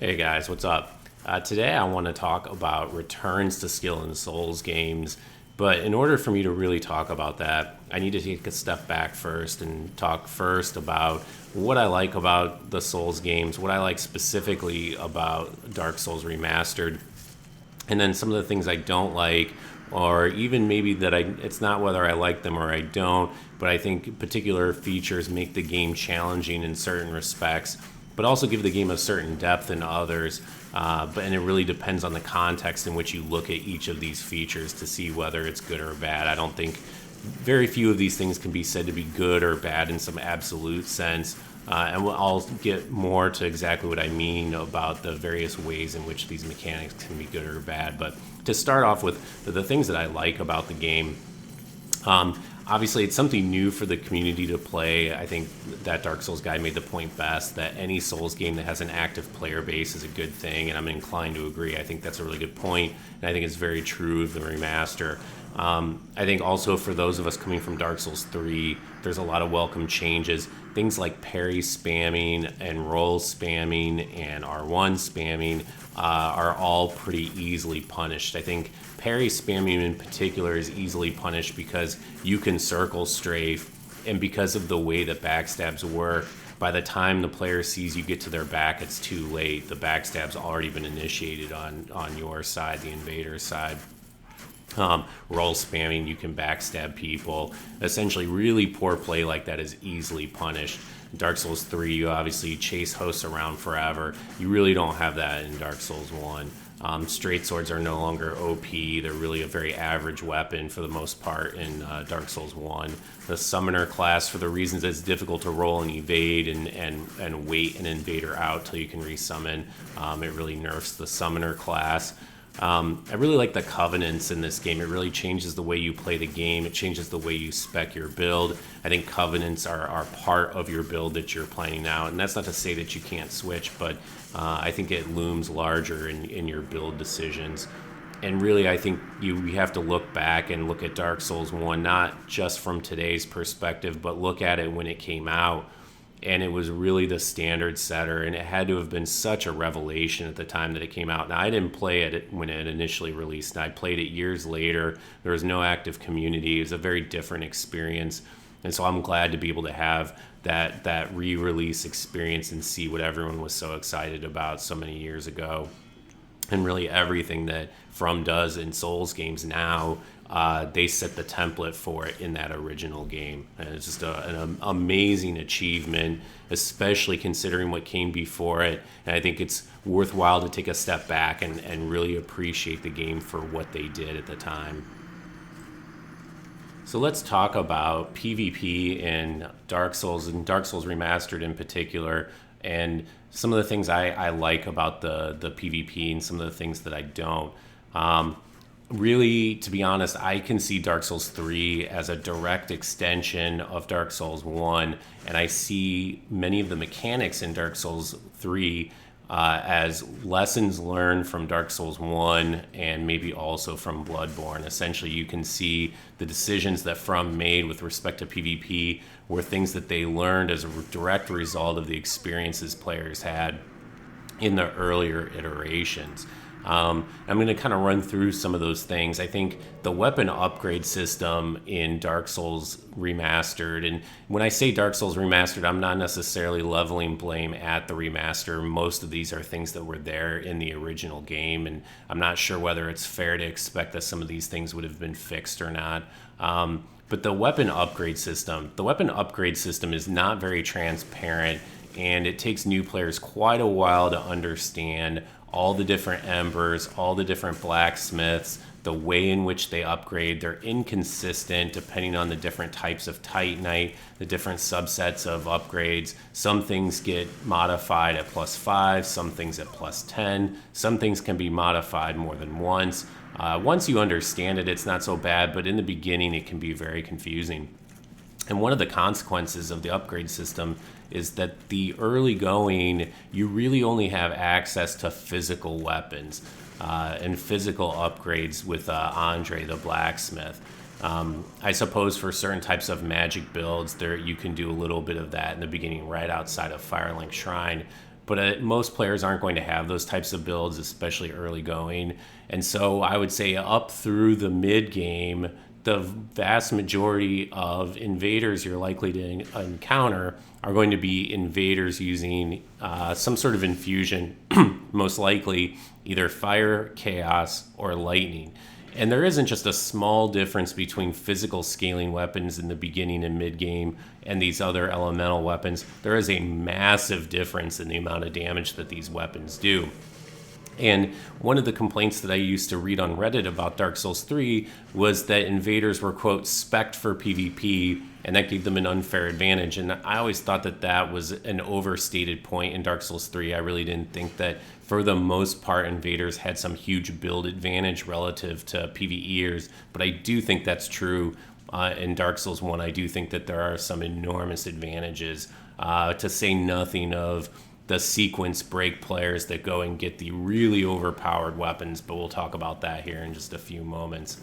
Hey guys, what's up? Today I want to talk about returns to skill in Souls games, but in order for me to really talk about that, I need to take a step back first and talk first about what I like about the Souls games, what I like specifically about Dark Souls Remastered, and then some of the things I don't like, or even maybe that it's not whether I like them or I don't, but I think particular features make the game challenging in certain respects, but also give the game a certain depth in others. And it really depends on the context in which you look at each of these features to see whether it's good or bad. I don't think very few of these things can be said to be good or bad in some absolute sense. I'll get more to exactly what I mean about the various ways in which these mechanics can be good or bad. But to start off with the things that I like about the game, obviously it's something new for the community to play. I think that Dark Souls guy made the point best that any Souls game that has an active player base is a good thing, and I'm inclined to agree. I think that's a really good point, and I think it's very true of the remaster. I think also for those of us coming from Dark Souls 3, there's a lot of welcome changes. Things like parry spamming and roll spamming and R1 spamming are all pretty easily punished. I think parry spamming in particular is easily punished because you can circle strafe, and because of the way that backstabs work, by the time the player sees you get to their back, it's too late. The backstab's already been initiated on your side, the invader's side. Roll spamming, you can backstab people. Essentially, really poor play like that is easily punished. Dark Souls 3, you obviously chase hosts around forever. You really don't have that in Dark Souls 1. Straight swords are no longer OP. They're really a very average weapon for the most part in Dark Souls 1. The summoner class, for the reasons it's difficult to roll and evade and wait an invader out till you can resummon, it really nerfs the summoner class. I really like the covenants in this game. It really changes the way you play the game. It changes the way you spec your build. I think covenants are part of your build that you're planning out. And that's not to say that you can't switch, but I think it looms larger in your build decisions. And really, I think we have to look back and look at Dark Souls 1, not just from today's perspective, but look at it when it came out. And it was really the standard setter, and it had to have been such a revelation at the time that it came out. Now, I didn't play it when it initially released. I played it years later. There was no active community. It was a very different experience, and so I'm glad to be able to have that re-release experience and see what everyone was so excited about so many years ago. And really everything that From does in Souls games now, they set the template for it in that original game. And it's just an amazing achievement, especially considering what came before it. And I think it's worthwhile to take a step back and really appreciate the game for what they did at the time. So let's talk about PvP in Dark Souls, and Dark Souls Remastered in particular, and some of the things I like about the PvP and some of the things that I don't. Really, to be honest, I can see Dark Souls 3 as a direct extension of Dark Souls 1, and I see many of the mechanics in Dark Souls 3 as lessons learned from Dark Souls 1 and maybe also from Bloodborne. Essentially, you can see the decisions that From made with respect to PvP were things that they learned as a direct result of the experiences players had in the earlier iterations. I'm going to kind of run through some of those things. I think the weapon upgrade system in Dark Souls Remastered, and when I say Dark Souls Remastered, I'm not necessarily leveling blame at the remaster. Most of these are things that were there in the original game, and I'm not sure whether it's fair to expect that some of these things would have been fixed or not. But the weapon upgrade system is not very transparent, and it takes new players quite a while to understand all the different embers, all the different blacksmiths, the way in which they upgrade. They're inconsistent depending on the different types of Titanite, the different subsets of upgrades. Some things get modified at +5, some things at +10. Some things can be modified more than once. Once you understand it, it's not so bad, but in the beginning, it can be very confusing. And one of the consequences of the upgrade system is that the early going, you really only have access to physical weapons and physical upgrades with Andre the blacksmith. I suppose for certain types of magic builds, you can do a little bit of that in the beginning right outside of Firelink Shrine. but most players aren't going to have those types of builds, especially early going. And so I would say up through the mid game, the vast majority of invaders you're likely to encounter are going to be invaders using some sort of infusion, most likely either fire, chaos, or lightning. And there isn't just a small difference between physical scaling weapons in the beginning and mid game and these other elemental weapons. There is a massive difference in the amount of damage that these weapons do. And one of the complaints that I used to read on Reddit about Dark Souls 3 was that invaders were, quote, spec'd for PvP, and that gave them an unfair advantage. And I always thought that that was an overstated point in Dark Souls 3. I really didn't think that, for the most part, invaders had some huge build advantage relative to PvEers. But I do think that's true in Dark Souls 1. I do think that there are some enormous advantages, to say nothing of the sequence break players that go and get the really overpowered weapons, but we'll talk about that here in just a few moments.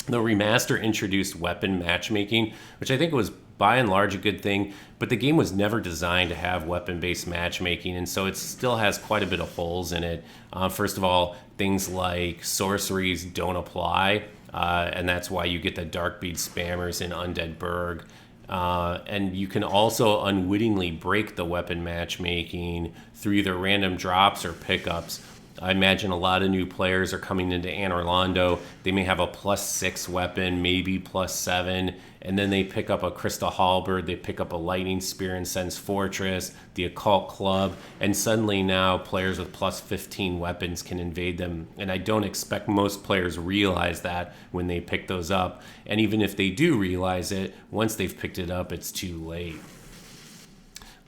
The remaster introduced weapon matchmaking, which I think was by and large a good thing, but the game was never designed to have weapon-based matchmaking, and so it still has quite a bit of holes in it. First of all, things like sorceries don't apply, and that's why you get the Darkbead spammers in Undead Burg. And you can also unwittingly break the weapon matchmaking through either random drops or pickups. I imagine a lot of new players are coming into Anor Londo. They may have a +6 weapon, maybe +7, and then they pick up a Crystal Halberd, they pick up a Lightning Spear in Sen's Fortress, the Occult Club, and suddenly now players with +15 weapons can invade them. And I don't expect most players realize that when they pick those up. And even if they do realize it, once they've picked it up, it's too late.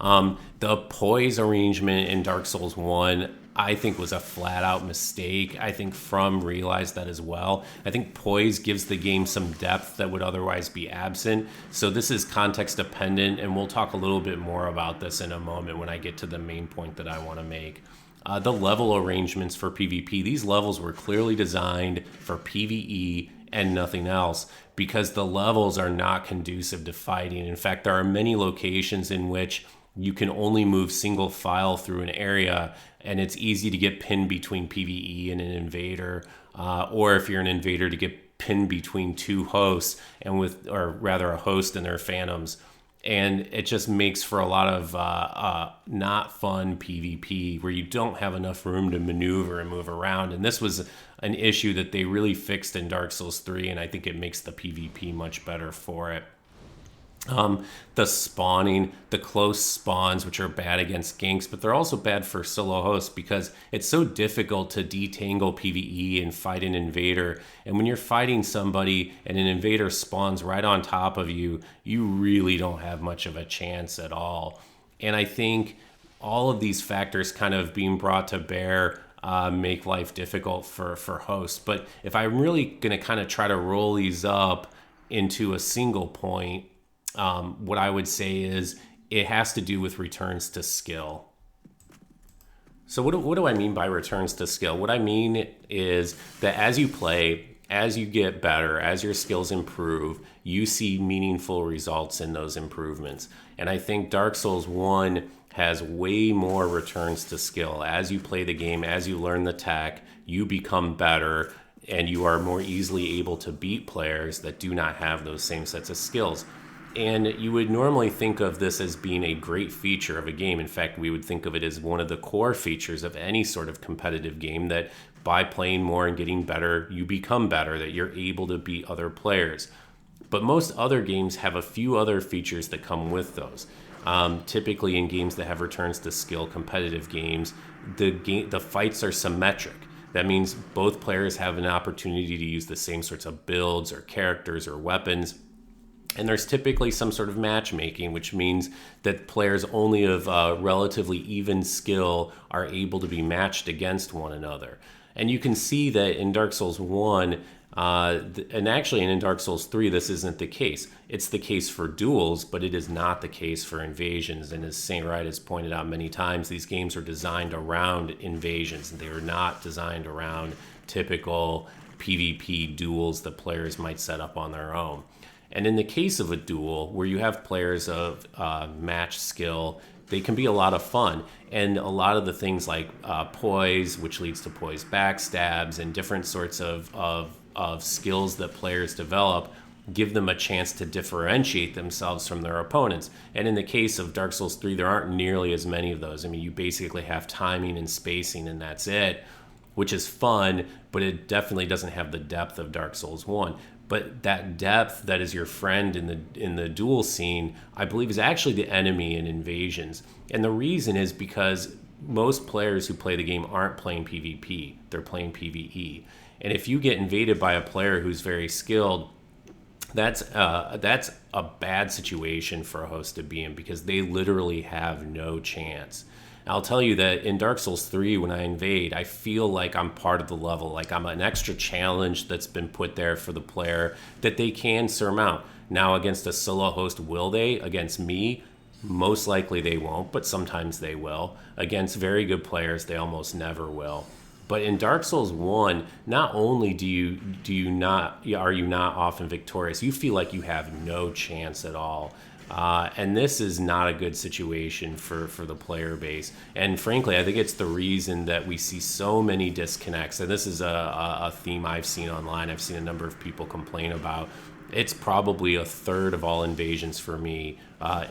The poise arrangement in Dark Souls 1, I think, was a flat-out mistake. I think From realized that as well. I think poise gives the game some depth that would otherwise be absent. So this is context-dependent, and we'll talk a little bit more about this in a moment when I get to the main point that I want to make. The level arrangements for PvP, these levels were clearly designed for PvE and nothing else, because the levels are not conducive to fighting. In fact, there are many locations in which you can only move single file through an area, and it's easy to get pinned between PvE and an invader, or if you're an invader, to get pinned between two hosts, or rather a host and their phantoms. And it just makes for a lot of not fun PvP where you don't have enough room to maneuver and move around. And this was an issue that they really fixed in Dark Souls 3, and I think it makes the PvP much better for it. The spawning, the close spawns, which are bad against ganks, but they're also bad for solo hosts because it's so difficult to detangle PvE and fight an invader. And when you're fighting somebody and an invader spawns right on top of you, you really don't have much of a chance at all. And I think all of these factors kind of being brought to bear make life difficult for hosts. But if I'm really going to kind of try to roll these up into a single point, what I would say is it has to do with returns to skill. So what do I mean by returns to skill? What I mean is that as you play, as you get better, as your skills improve, you see meaningful results in those improvements. And I think Dark Souls 1 has way more returns to skill. As you play the game, as you learn the tech, you become better, and you are more easily able to beat players that do not have those same sets of skills. And you would normally think of this as being a great feature of a game. In fact, we would think of it as one of the core features of any sort of competitive game, that by playing more and getting better, you become better, that you're able to beat other players. But most other games have a few other features that come with those. Typically in games that have returns to skill, competitive games, the fights are symmetric. That means both players have an opportunity to use the same sorts of builds or characters or weapons. And there's typically some sort of matchmaking, which means that players only of relatively even skill are able to be matched against one another. And you can see that in Dark Souls 1, and actually in Dark Souls 3, this isn't the case. It's the case for duels, but it is not the case for invasions. And as St. Wright has pointed out many times, these games are designed around invasions. They are not designed around typical PvP duels that players might set up on their own. And in the case of a duel where you have players of match skill, they can be a lot of fun. And a lot of the things like poise, which leads to poise backstabs, and different sorts of skills that players develop give them a chance to differentiate themselves from their opponents. And in the case of Dark Souls 3, there aren't nearly as many of those. I mean, you basically have timing and spacing, and that's it, which is fun, but it definitely doesn't have the depth of Dark Souls 1. But that depth that is your friend in the duel scene, I believe, is actually the enemy in Invasions. And the reason is because most players who play the game aren't playing PvP, they're playing PvE. And if you get invaded by a player who's very skilled, that's a bad situation for a host to be in, because they literally have no chance. I'll tell you that in Dark Souls 3, when I invade, I feel like I'm part of the level, like I'm an extra challenge that's been put there for the player that they can surmount. Now, against a solo host, will they? Against me? Most likely they won't, but sometimes they will. Against very good players, they almost never will. But in Dark Souls 1, not only are you not often victorious, you feel like you have no chance at all. And this is not a good situation for the player base. And frankly, I think it's the reason that we see so many disconnects. And this is a theme I've seen online. I've seen a number of people complain about. It's probably a third of all invasions for me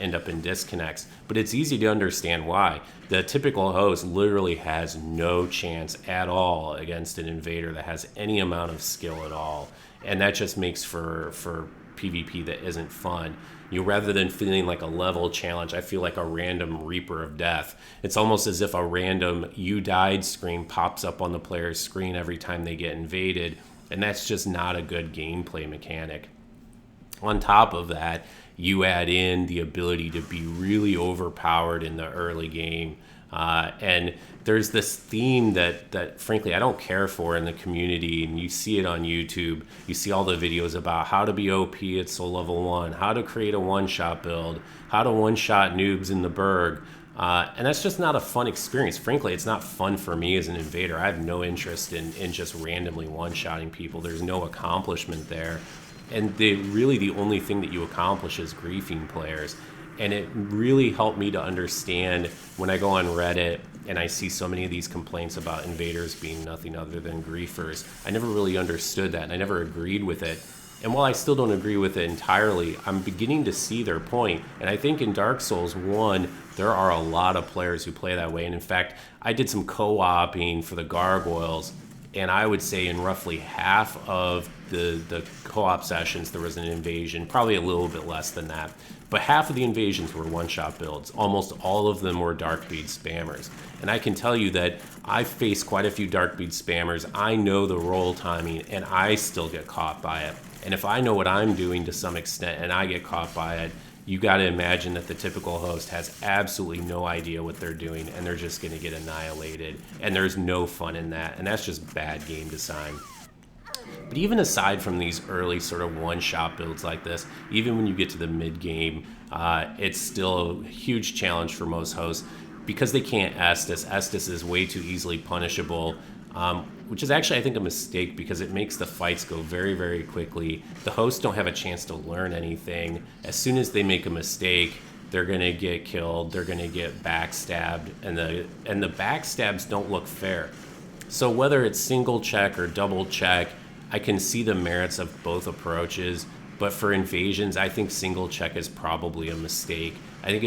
end up in disconnects. But it's easy to understand why. The typical host literally has no chance at all against an invader that has any amount of skill at all. And that just makes for PvP that isn't fun. Rather than feeling like a level challenge, I feel like a random Reaper of Death. It's almost as if a random "you died" screen pops up on the player's screen every time they get invaded, and that's just not a good gameplay mechanic. On top of that, you add in the ability to be really overpowered in the early game. And there's this theme that frankly I don't care for in the community, and you see it on YouTube. You see all the videos about how to be OP at Soul Level 1, how to create a one-shot build, how to one-shot noobs in the Burg. And that's just not a fun experience. Frankly, it's not fun for me as an invader. I have no interest in just randomly one-shotting people. There's no accomplishment there. And the only thing that you accomplish is griefing players. And it really helped me to understand when I go on Reddit and I see so many of these complaints about invaders being nothing other than griefers. I never really understood that, and I never agreed with it. And while I still don't agree with it entirely, I'm beginning to see their point. And I think in Dark Souls 1, there are a lot of players who play that way. And in fact, I did some co-oping for the Gargoyles, and I would say in roughly half of the co-op sessions, there was an invasion, probably a little bit less than that. But half of the invasions were one-shot builds. Almost all of them were Darkbead spammers. And I can tell you that I've faced quite a few Darkbead spammers. I know the roll timing, and I still get caught by it. And if I know what I'm doing to some extent and I get caught by it, you got to imagine that the typical host has absolutely no idea what they're doing, and they're just going to get annihilated. And there's no fun in that. And that's just bad game design. But even aside from these early sort of one-shot builds like this, even when you get to the mid-game, it's still a huge challenge for most hosts because they can't Estus. Estus is way too easily punishable, which is actually, I think, a mistake because it makes the fights go very, very quickly. The hosts don't have a chance to learn anything. As soon as they make a mistake, they're going to get killed, they're going to get backstabbed, and the backstabs don't look fair. So whether it's single check or double check, I can see the merits of both approaches, but for invasions, I think single check is probably a mistake. I think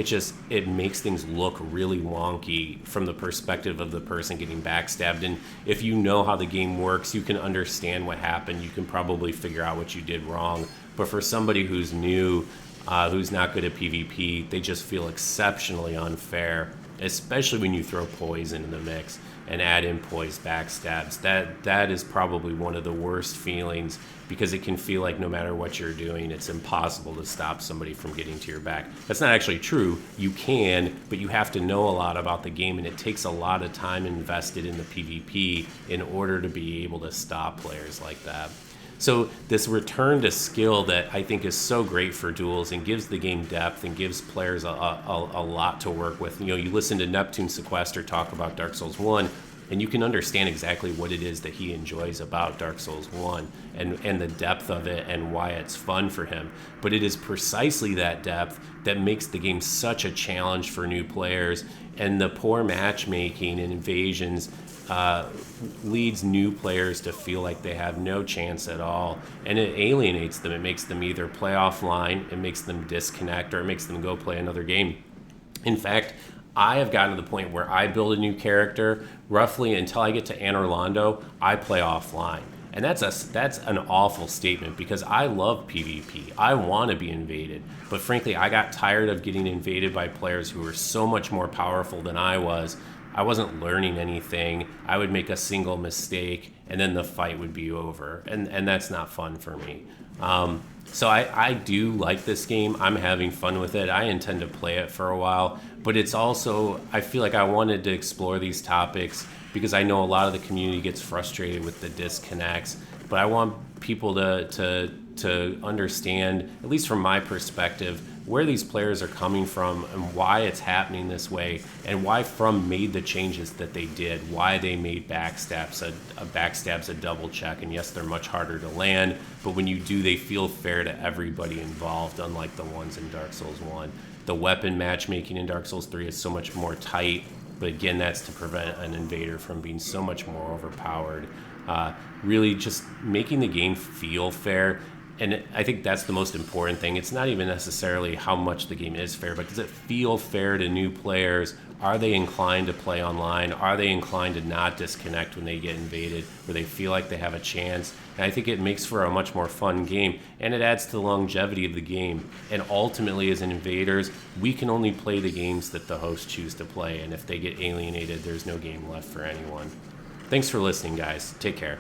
it makes things look really wonky from the perspective of the person getting backstabbed. And if you know how the game works, you can understand what happened. You can probably figure out what you did wrong. But for somebody who's new, who's not good at PvP, they just feel exceptionally unfair, especially when you throw poison in the mix and add in poise backstabs. That is probably one of the worst feelings because it can feel like no matter what you're doing, it's impossible to stop somebody from getting to your back. That's not actually true. You can, but you have to know a lot about the game, and it takes a lot of time invested in the PvP in order to be able to stop players like that. So this return to skill that I think is so great for duels and gives the game depth and gives players a lot to work with. You know, you listen to Neptune Sequester talk about Dark Souls 1, and you can understand exactly what it is that he enjoys about Dark Souls 1 and the depth of it and why it's fun for him. But it is precisely that depth that makes the game such a challenge for new players, and the poor matchmaking and invasions leads new players to feel like they have no chance at all, and it alienates them. It makes them either play offline, it makes them disconnect, or it makes them go play another game. In fact, I have gotten to the point where I build a new character roughly until I get to Anor Londo, I play offline. And that's an awful statement, because I love PvP. I want to be invaded. But frankly, I got tired of getting invaded by players who were so much more powerful than I was. I wasn't learning anything. I would make a single mistake, and then the fight would be over. And that's not fun for me. So I do like this game. I'm having fun with it. I intend to play it for a while. But it's also, I feel like I wanted to explore these topics because I know a lot of the community gets frustrated with the disconnects. But I want people to understand, at least from my perspective, where these players are coming from and why it's happening this way, and why From made the changes that they did, why they made backstabs a double check. And yes, they're much harder to land, but when you do, they feel fair to everybody involved, unlike the ones in Dark Souls 1. The weapon matchmaking in Dark Souls 3 is so much more tight, but again, that's to prevent an invader from being so much more overpowered. Really just making the game feel fair. And I think that's the most important thing. It's not even necessarily how much the game is fair, but does it feel fair to new players? Are they inclined to play online? Are they inclined to not disconnect when they get invaded, where they feel like they have a chance? And I think it makes for a much more fun game, and it adds to the longevity of the game. And ultimately, as invaders, we can only play the games that the hosts choose to play, and if they get alienated, there's no game left for anyone. Thanks for listening, guys. Take care.